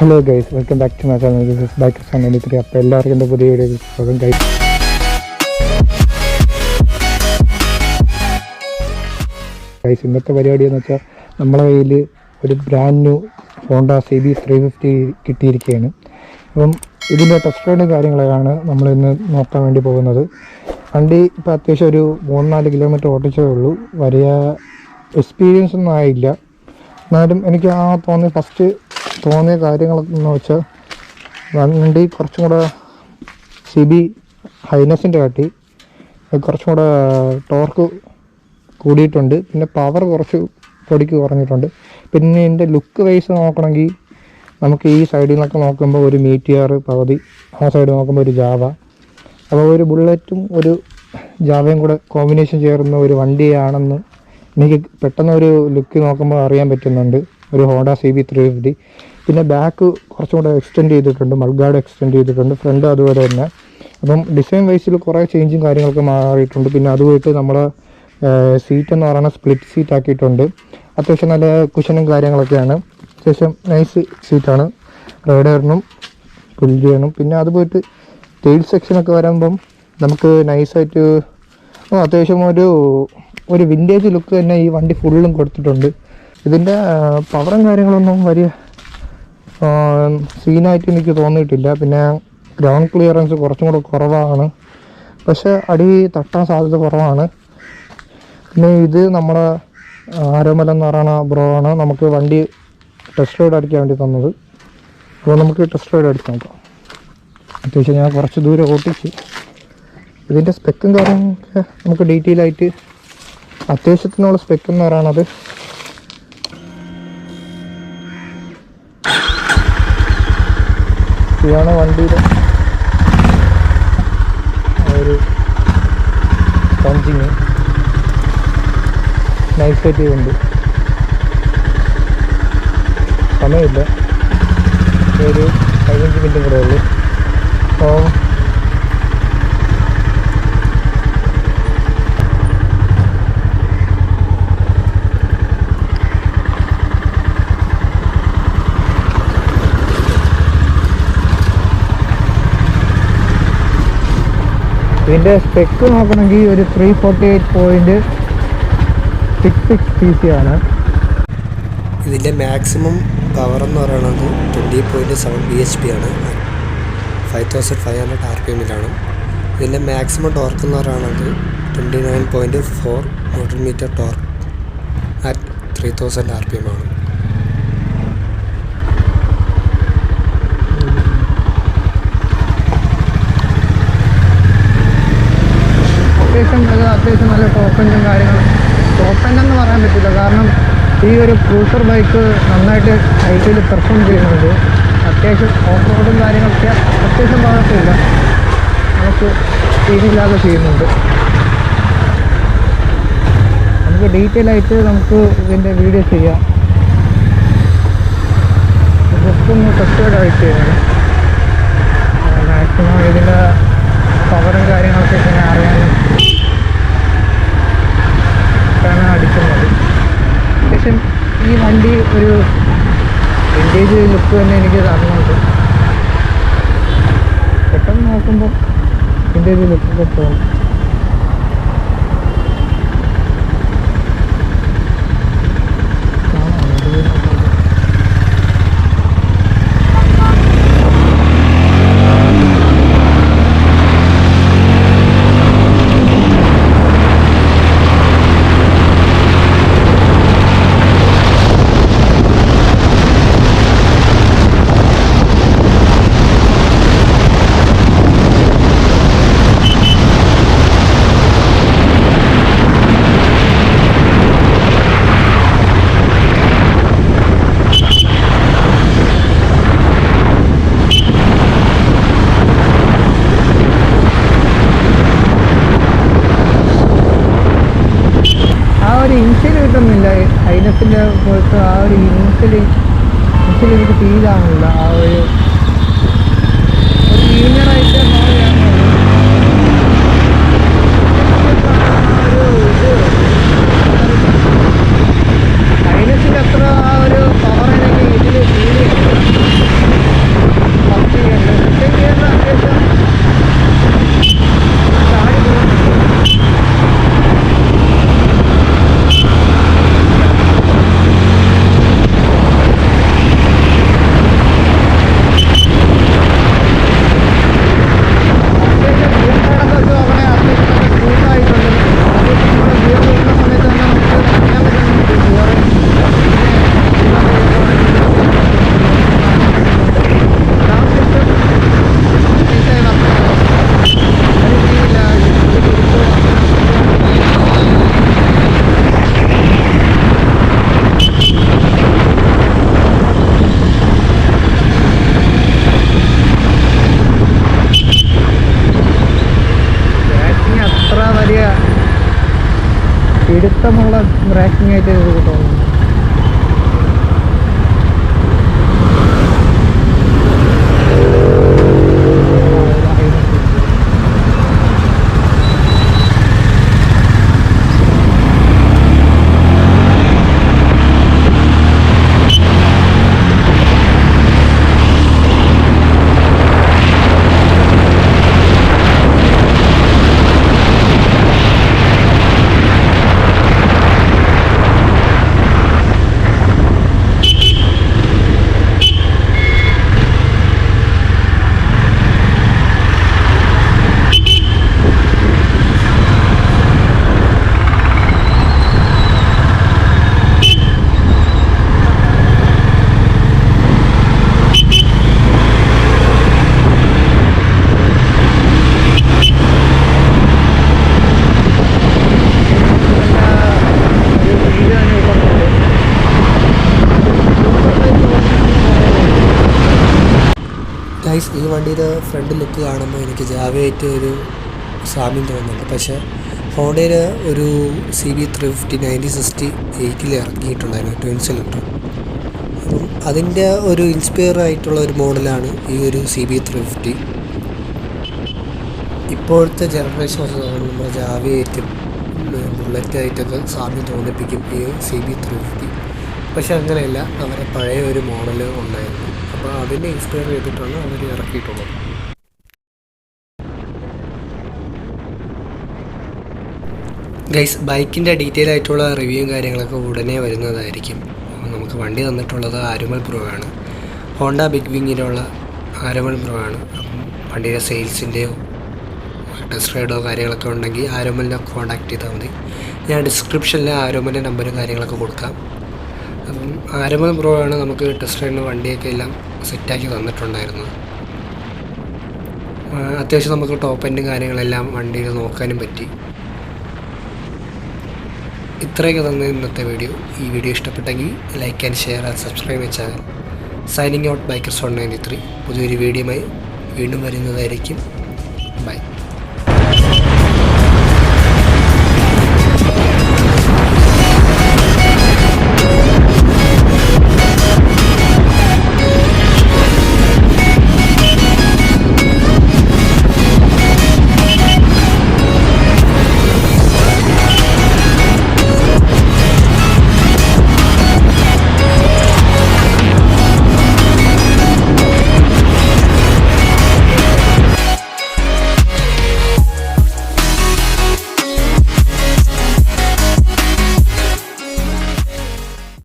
Hello guys, welcome back to my channel. This is biker fun 93. അപ്പോൾ എല്ലാവർക്കും എൻ്റെ പുതിയ വീഡിയോയ്ക്ക് സ്വാഗതം ഗൈസ്. ഇന്നത്തെ പരിപാടി എന്ന് വെച്ചാൽ നമ്മളെ കയ്യിൽ ഒരു ബ്രാൻഡ് ന്യൂ ഹോണ്ട CB 350 കിട്ടിയിരിക്കുകയാണ്. അപ്പം ഇതിൻ്റെ ടെസ്റ്റ് റൈഡും കാര്യങ്ങളൊക്കെയാണ് നമ്മളിന്ന് നോക്കാൻ വേണ്ടി പോകുന്നത്. വണ്ടി ഇപ്പോൾ അത്യാവശ്യം ഒരു 3-4 കിലോമീറ്റർ ഓടിച്ചതേ ഉള്ളൂ. വലിയ എക്സ്പീരിയൻസ് ഒന്നും ആയില്ല. എന്നാലും എനിക്ക് ഫസ്റ്റ് തോന്നിയ കാര്യങ്ങളെന്ന് വെച്ചാൽ വണ്ടി കുറച്ചും കൂടെ CB ഹൈനസിൻ്റെ കാട്ടി കുറച്ചും കൂടെ ടോർക്ക് കൂടിയിട്ടുണ്ട്. പിന്നെ പവർ കുറച്ച് പൊടിക്ക് കുറഞ്ഞിട്ടുണ്ട്. പിന്നെ ഇതിൻ്റെ ലുക്ക് വൈസ് നോക്കണമെങ്കിൽ നമുക്ക് ഈ സൈഡിൽ നിന്നൊക്കെ നോക്കുമ്പോൾ ഒരു മീറ്റിയർ പകുതി, ആ സൈഡ് നോക്കുമ്പോൾ ഒരു ജാവ. അപ്പോൾ ഒരു ബുള്ളറ്റും ഒരു ജാവയും കൂടെ കോമ്പിനേഷൻ ചേർന്ന ഒരു വണ്ടിയാണെന്ന് എനിക്ക് പെട്ടെന്ന് ഒരു ലുക്ക് നോക്കുമ്പോൾ അറിയാൻ പറ്റുന്നുണ്ട്. ഒരു ഹോണ്ട CB 350. പിന്നെ ബാക്ക് കുറച്ചും കൂടെ എക്സ്റ്റെൻഡ് ചെയ്തിട്ടുണ്ട്, മൾഗാർഡ് എക്സ്റ്റെൻഡ് ചെയ്തിട്ടുണ്ട്, ഫ്രണ്ട് അതുപോലെ തന്നെ. അപ്പം ഡിസൈൻ വൈസിൽ കുറേ ചേഞ്ചും കാര്യങ്ങളൊക്കെ മാറിയിട്ടുണ്ട്. പിന്നെ അതുമായിട്ട് നമ്മൾ സീറ്റ് എന്ന് പറയുന്നത് സ്പ്ലിറ്റ് സീറ്റ് ആക്കിയിട്ടുണ്ട്. അത്യാവശ്യം നല്ല കുഷനും കാര്യങ്ങളൊക്കെയാണ്. അത്യാവശ്യം നൈസ് സീറ്റാണ്. റൈഡറിനും പുല്ലിനും. പിന്നെ അത് പോയിട്ട് ടെയിൽ സെക്ഷനൊക്കെ വരുമ്പം നമുക്ക് നൈസായിട്ട് അത്യാവശ്യം ഒരു വിൻറ്റേജ് ലുക്ക് തന്നെ ഈ വണ്ടി ഫുള്ളും കൊടുത്തിട്ടുണ്ട്. ഇതിൻ്റെ പവറും കാര്യങ്ങളൊന്നും വലിയ സീനായിട്ട് എനിക്ക് തോന്നിയിട്ടില്ല. പിന്നെ ഗ്രൗണ്ട് ക്ലിയറൻസ് കുറച്ചും കൂടെ കുറവാണ്, പക്ഷേ അടി തട്ടാൻ സാധ്യത കുറവാണ്. പിന്നെ ഇത് നമ്മുടെ ആരോമല എന്ന് പറയുന്ന ബ്രോ ആണ് നമുക്ക് വണ്ടി ടെസ്റ്റ് റൈഡ് അടിക്കാൻ വേണ്ടി തന്നത്. അപ്പോൾ നമുക്ക് ടെസ്റ്റ് റൈഡ് അടിച്ച് നോക്കാം. അത്യാവശ്യം ഞാൻ കുറച്ച് ദൂരം ഓട്ടിച്ച് ഇതിൻ്റെ സ്പെക്കും കാര്യങ്ങളൊക്കെ നമുക്ക് ഡീറ്റെയിൽ ആയിട്ട് അത്യാവശ്യത്തിനുള്ള സ്പെക്ക് എന്ന് പറയുന്നത് ഇതാണ് വണ്ടിയുടെ ഒരു പഞ്ചിങ് നൈസായിട്ട് ഉണ്ട്. സമയമില്ല, ഒരു 15 മിനിറ്റും കൂടെ ഉള്ളൂ. അപ്പോൾ ഇതിൻ്റെ സ്പെക്ക് നോക്കണമെങ്കിൽ ഒരു 348.66 cc ആണ്. ഇതിൻ്റെ മാക്സിമം പവർ എന്ന് പറയുന്നത് 20.7 bhp ആണ്. 5500 RPM-ലാണ്. ഇതിൻ്റെ മാക്സിമം ടോർക്ക് എന്ന് പറയുന്നത് 29.4 Nm ടോർക്ക് അറ്റ് 3000 RPM ആണ്. അത്യാവശ്യം നല്ല ടോപ്പ് എൻഡും കാര്യങ്ങളും. ടോപ്പ് എൻഡെന്ന് പറയാൻ പറ്റില്ല, കാരണം ഈ ഒരു ക്രൂസർ ബൈക്ക് നന്നായിട്ട് ഹൈറ്റിൽ പെർഫോം ചെയ്യുന്നുണ്ട്. അത്യാവശ്യം ഓഫ് റോഡും കാര്യങ്ങളൊക്കെ അത്യാവശ്യം ഭാഗത്തില്ല, നമുക്ക് സീനില്ലാതെ ചെയ്യുന്നുണ്ട്. നമുക്ക് ഡീറ്റെയിൽ ആയിട്ട് നമുക്ക് ഇതിൻ്റെ വീഡിയോ ചെയ്യാം. ജസ്റ്റ് ഒന്ന് ടെസ്റ്റ് റൈഡ് ആയിട്ട് ചെയ്യണം. മാക്സിമം ഇതിൻ്റെ പവറും കാര്യങ്ങളൊക്കെ ഇങ്ങനെ അറിയാനും ആണ് അടിക്കുന്നത്. അത്യാവശ്യം ഈ വണ്ടി ഒരു വിൻറ്റേജ് ലുക്ക് തന്നെ എനിക്ക് തരുന്നുണ്ട്. പെട്ടെന്ന് നോക്കുമ്പോൾ വിൻറ്റേജ് ലുക്കൊക്കെ തോന്നും. ഇൻഷ്യൽ കിട്ടുന്നില്ല. ഹൈനസിൻ്റെ പോലത്തെ ആ ഒരു ഇൻഷ്യൽ എനിക്ക് ഫീലാകുന്നില്ല. ആ ഒരു ലീനിയറായിട്ട് ഹൈനസിൻ്റെ അത്ര ആ ഒരു പവർ എനിക്ക് ഇതിൽ ഫീൽ ചെയ്യുന്നില്ല. ബ്രേക്കിംഗ് ആയിട്ട് ഇത് തോന്നുന്നു. ഗൈസ്, ഈ വണ്ടിയുടെ ഫ്രണ്ട് ലുക്ക് കാണുമ്പോൾ എനിക്ക് ജാവയായിട്ട് ഒരു സാമ്യം തോന്നുന്നുണ്ട്. പക്ഷേ ഹോണ്ടയിൽ ഒരു CB350 9060 ഇറങ്ങിയിട്ടുണ്ടായിരുന്നു, ട്വിൻ സിലിണ്ടർ. അപ്പം അതിൻ്റെ ഒരു ഇൻസ്പയർ ആയിട്ടുള്ള ഒരു മോഡലാണ് ഈ ഒരു CB350. ഇപ്പോഴത്തെ ജനറേഷൻ വെച്ച് നോക്കുമ്പോൾ ജാവയായിട്ടും ബുള്ളറ്റായിട്ടൊക്കെ സാമ്യം തോന്നിപ്പിക്കും ഈ CB350. പക്ഷെ അങ്ങനെയല്ല, അവരെ പഴയ ഒരു മോഡൽ ഉണ്ടായിരുന്നു. അപ്പോൾ അതിനെ ഇൻസ്പയർ ചെയ്തിട്ടാണ് അവർ ഇറക്കിയിട്ടുള്ളത്. ഗൈസ്, ബൈക്കിൻ്റെ ഡീറ്റെയിൽ ആയിട്ടുള്ള റിവ്യൂവും കാര്യങ്ങളൊക്കെ ഉടനെ വരുന്നതായിരിക്കും. നമുക്ക് വണ്ടി തന്നിട്ടുള്ളത് ആരുമൽ പ്രോ ആണ്. ഹോണ്ട ബിഗ് വിങ്ങിലുള്ള ആരുമൽ പ്രോ ആണ്. അപ്പം വണ്ടിയുടെ സെയിൽസിൻ്റെയോ ടെസ്റ്റ് റൈഡോ കാര്യങ്ങളൊക്കെ ഉണ്ടെങ്കിൽ ആരോമലിനെ കോൺടാക്ട് ചെയ്താൽ മതി. ഞാൻ ഡിസ്ക്രിപ്ഷനിൽ ആരോമലിൻ്റെ നമ്പറും കാര്യങ്ങളൊക്കെ കൊടുക്കാം. അപ്പം ആരോമൽ പ്രോ ആണ് നമുക്ക് ടെസ്റ്റ് റൈഡിന് വണ്ടിയൊക്കെ എല്ലാം സെറ്റാക്കി തന്നിട്ടുണ്ടായിരുന്നത്. അത്യാവശ്യം നമുക്ക് ടോപ്പ് എൻഡും കാര്യങ്ങളെല്ലാം വണ്ടിയിൽ നോക്കാനും പറ്റി. ഇത്രയൊക്കെ തന്നെ ഇന്നത്തെ വീഡിയോ. ഈ വീഡിയോ ഇഷ്ടപ്പെട്ടെങ്കിൽ like and share and subscribe my channel. Signing out bikers 193. പുതിയൊരു വീഡിയോയുമായി വീണ്ടും വരുന്നതായിരിക്കും.